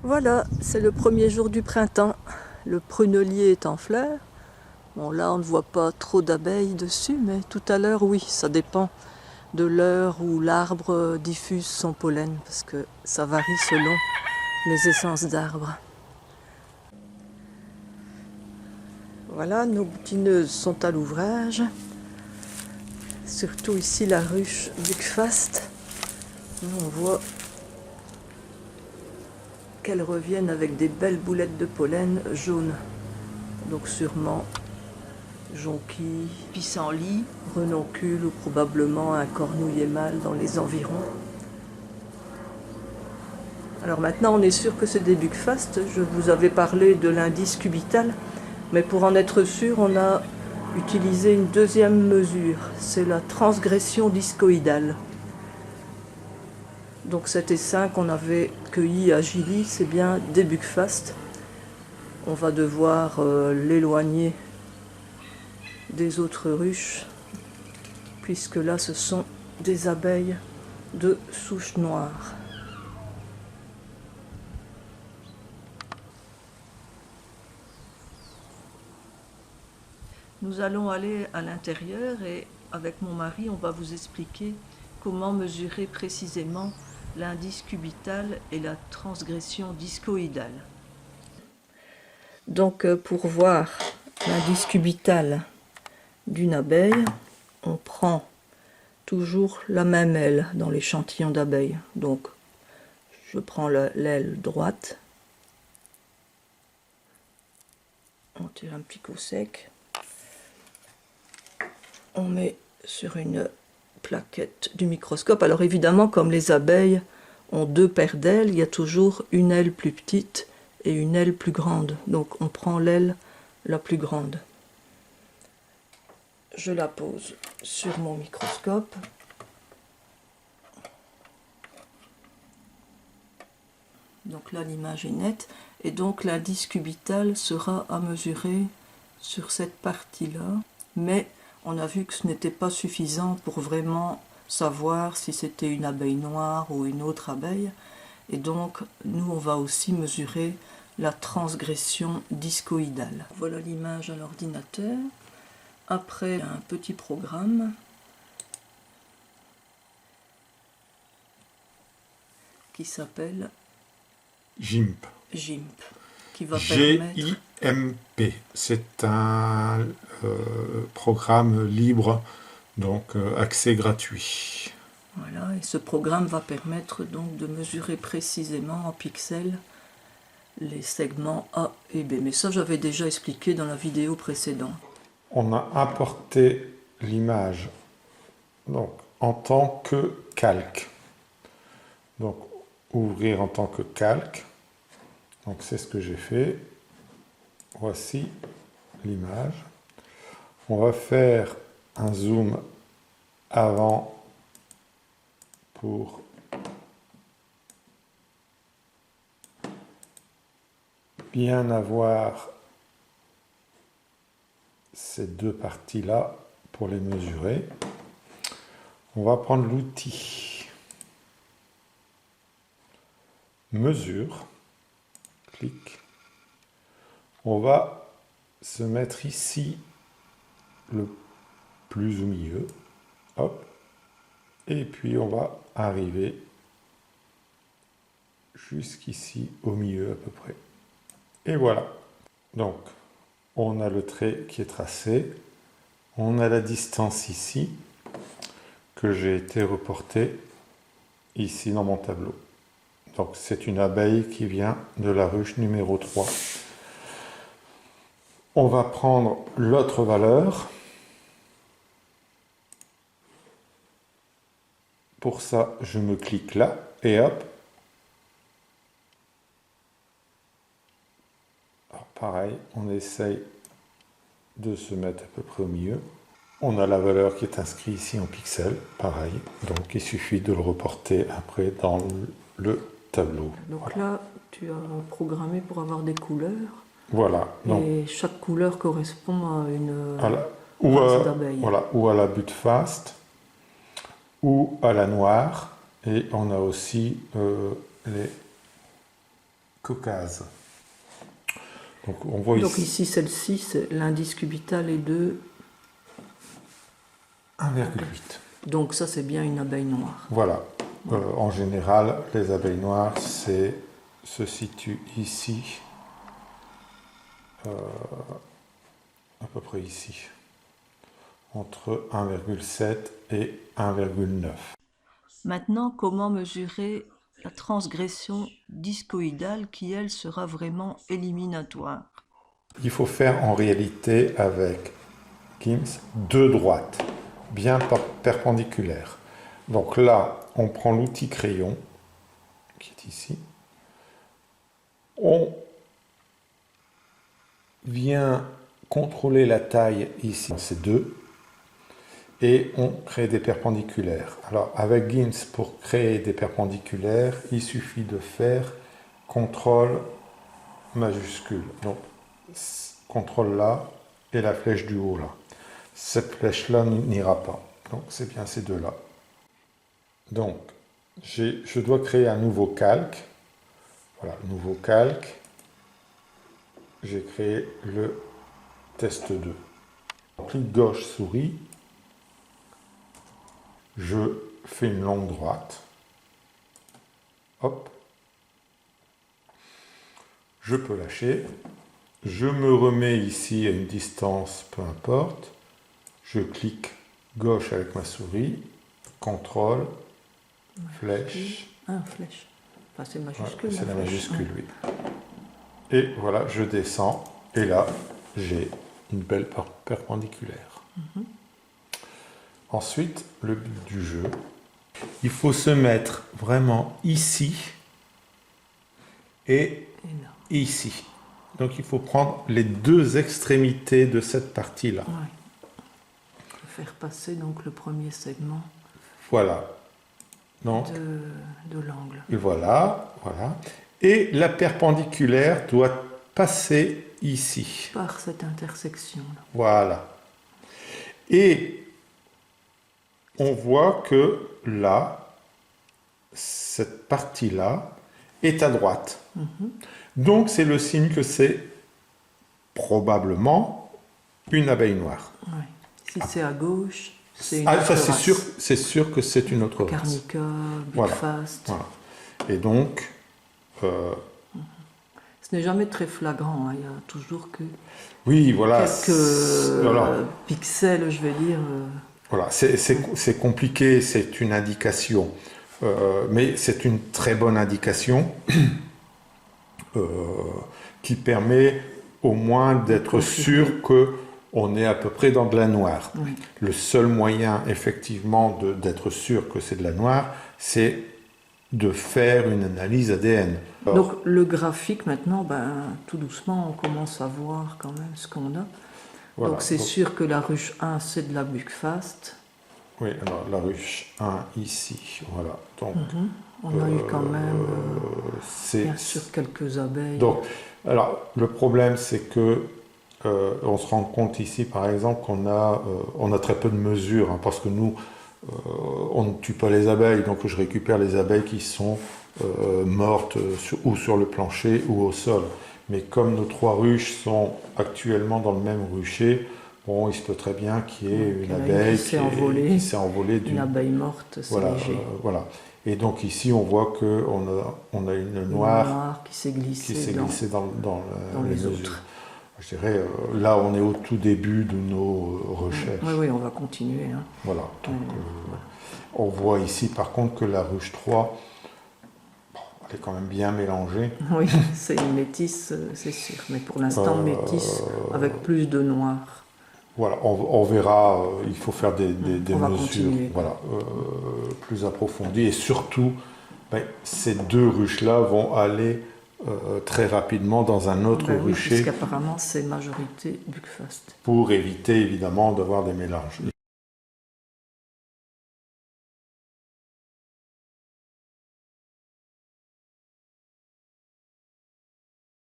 Voilà, c'est le premier jour du printemps. Le prunelier est en fleurs. Bon, là, on ne voit pas trop d'abeilles dessus, mais tout à l'heure, oui, ça dépend de l'heure où l'arbre diffuse son pollen, parce que ça varie selon les essences d'arbres. Voilà, nos butineuses sont à l'ouvrage. Surtout ici, la ruche Buckfast. On voit qu'elles reviennent avec des belles boulettes de pollen jaunes. Donc sûrement jonquille, pissenlit, renoncule ou probablement un cornouiller mâle dans les environs. Alors maintenant on est sûr que c'est des Buckfast. Je vous avais parlé de l'indice cubital, mais pour en être sûr on a utilisé une deuxième mesure, c'est la transgression discoïdale. Donc cet essaim qu'on avait cueilli à Gilly, c'est bien des Buckfast. On va devoir l'éloigner des autres ruches, puisque là ce sont des abeilles de souche noire. Nous allons aller à l'intérieur et avec mon mari on va vous expliquer comment mesurer précisément l'indice cubital et la transgression discoïdale. Donc pour voir l'indice cubital d'une abeille, on prend toujours la même aile dans l'échantillon d'abeilles. Donc je prends l'aile droite, on tire un petit coup sec, on met sur une plaquette du microscope. Alors évidemment, comme les abeilles ont deux paires d'ailes, il y a toujours une aile plus petite et une aile plus grande. Donc on prend l'aile la plus grande. Je la pose sur mon microscope. Donc là l'image est nette et donc l'indice cubital sera à mesurer sur cette partie-là. Mais on a vu que ce n'était pas suffisant pour vraiment savoir si c'était une abeille noire ou une autre abeille. Et donc nous on va aussi mesurer la transgression discoïdale. Voilà l'image à l'ordinateur. Après un petit programme qui s'appelle GIMP. GIMP, qui va permettre... G-I-M-P. C'est un programme libre, donc accès gratuit. Voilà, et ce programme va permettre donc de mesurer précisément en pixels les segments A et B. Mais ça, j'avais déjà expliqué dans la vidéo précédente. On a importé l'image donc en tant que calque. Donc ouvrir en tant que calque. Donc c'est ce que j'ai fait. Voici l'image. On va faire un zoom avant pour bien avoir ces deux parties-là pour les mesurer. On va prendre l'outil mesure, clic. On va se mettre ici le plus au milieu, hop, et puis on va arriver jusqu'ici au milieu à peu près. Et voilà. Donc, on a le trait qui est tracé, on a la distance ici, que j'ai été reporté ici dans mon tableau. Donc, c'est une abeille qui vient de la ruche numéro 3. On va prendre l'autre valeur. Pour ça, je me clique là et hop. Alors, pareil, on essaye de se mettre à peu près au milieu. On a la valeur qui est inscrite ici en pixels, pareil. Donc, il suffit de le reporter après dans le tableau. Donc voilà. là, tu as programmé pour avoir des couleurs. Voilà. Donc, et chaque couleur correspond à une race d'abeilles. Voilà, ou à la Buckfast, ou à la noire. Et on a aussi les cases. Donc on voit Donc ici ici, celle-ci, l'indice cubital est de 1,8. Donc ça, c'est bien une abeille noire. Voilà. En général, les abeilles noires se situent ici, à peu près ici, entre 1,7 et 1,9. Maintenant, comment mesurer la transgression discoïdale qui, elle, sera vraiment éliminatoire? Il faut faire en réalité avec Gims deux droites, bien perpendiculaires. Donc là, on prend l'outil crayon, qui est ici. On vient contrôler la taille ici, c'est 2. Et on crée des perpendiculaires. Alors avec Gims, pour créer des perpendiculaires, il suffit de faire CTRL majuscule. Donc CTRL là et la flèche du haut là. Cette flèche-là n'ira pas. Donc c'est bien ces deux-là. Donc je dois créer un nouveau calque. Voilà, nouveau calque. J'ai créé le test 2. Clic gauche souris. Je fais une longue droite. Hop. Je peux lâcher. Je me remets ici à une distance, peu importe. Je clique gauche avec ma souris. CTRL, flèche. Ah, flèche. Enfin, c'est majuscule. Ouais, c'est la flèche. majuscule, oui. Et voilà, je descends. Et là, j'ai une belle perpendiculaire. Ensuite, le but du jeu, il faut se mettre vraiment ici et là. ici. Donc il faut prendre les deux extrémités de cette partie-là. Ouais. Faire passer donc le premier segment Voilà. Donc, de l'angle. et voilà, voilà. Et la perpendiculaire doit passer ici. Par cette intersection-là. Voilà. Et on voit que là, cette partie-là est à droite. Donc c'est le signe que c'est probablement une abeille noire. Ouais. Si c'est à gauche, c'est une Ah, autre ça race. c'est sûr que c'est une autre race. Carnica, Voilà. Bigfast. Voilà. Et donc, Ce n'est jamais très flagrant, hein. Il y a toujours que oui, voilà. quelques Voilà. pixels, je vais dire. Voilà, c'est compliqué, c'est une indication, mais c'est une très bonne indication qui permet au moins d'être sûr qu'on est à peu près dans de la noire. Oui. Le seul moyen, effectivement, d'être sûr que c'est de la noire, c'est de faire une analyse ADN. Alors, Donc le graphique, maintenant, tout doucement, on commence à voir quand même ce qu'on a. voilà. Donc c'est sûr que la ruche 1, c'est de la Buckfast. Oui, alors la ruche 1 ici, voilà. Donc, On a eu quand même, c'est bien sûr, quelques abeilles. donc, alors, le problème, c'est que on se rend compte ici, par exemple, qu'on a, on a très peu de mesures, hein, parce que nous, on ne tue pas les abeilles, donc je récupère les abeilles qui sont mortes ou sur le plancher ou au sol. Mais comme nos 3 ruches sont actuellement dans le même rucher, bon, il se peut très bien qu'il y ait une abeille qui s'est envolée Une abeille morte, c'est voilà, léger. voilà. Et donc ici, on voit qu'on a une noire qui s'est glissée, dans les mesures. autres. Je dirais, là, on est au tout début de nos recherches. Oui, on va continuer. Hein. Voilà. Donc, on voit ici, par contre, que la ruche 3, elle est quand même bien mélangée. Oui, c'est une métisse, c'est sûr. Mais pour l'instant, métisse avec plus de noir. Voilà, on verra, il faut faire des mesures voilà, plus approfondies. Et surtout, ces 2 ruches-là vont aller très rapidement dans un autre rucher. Puisqu'apparemment, c'est majorité Buckfast. Pour éviter évidemment d'avoir des mélanges.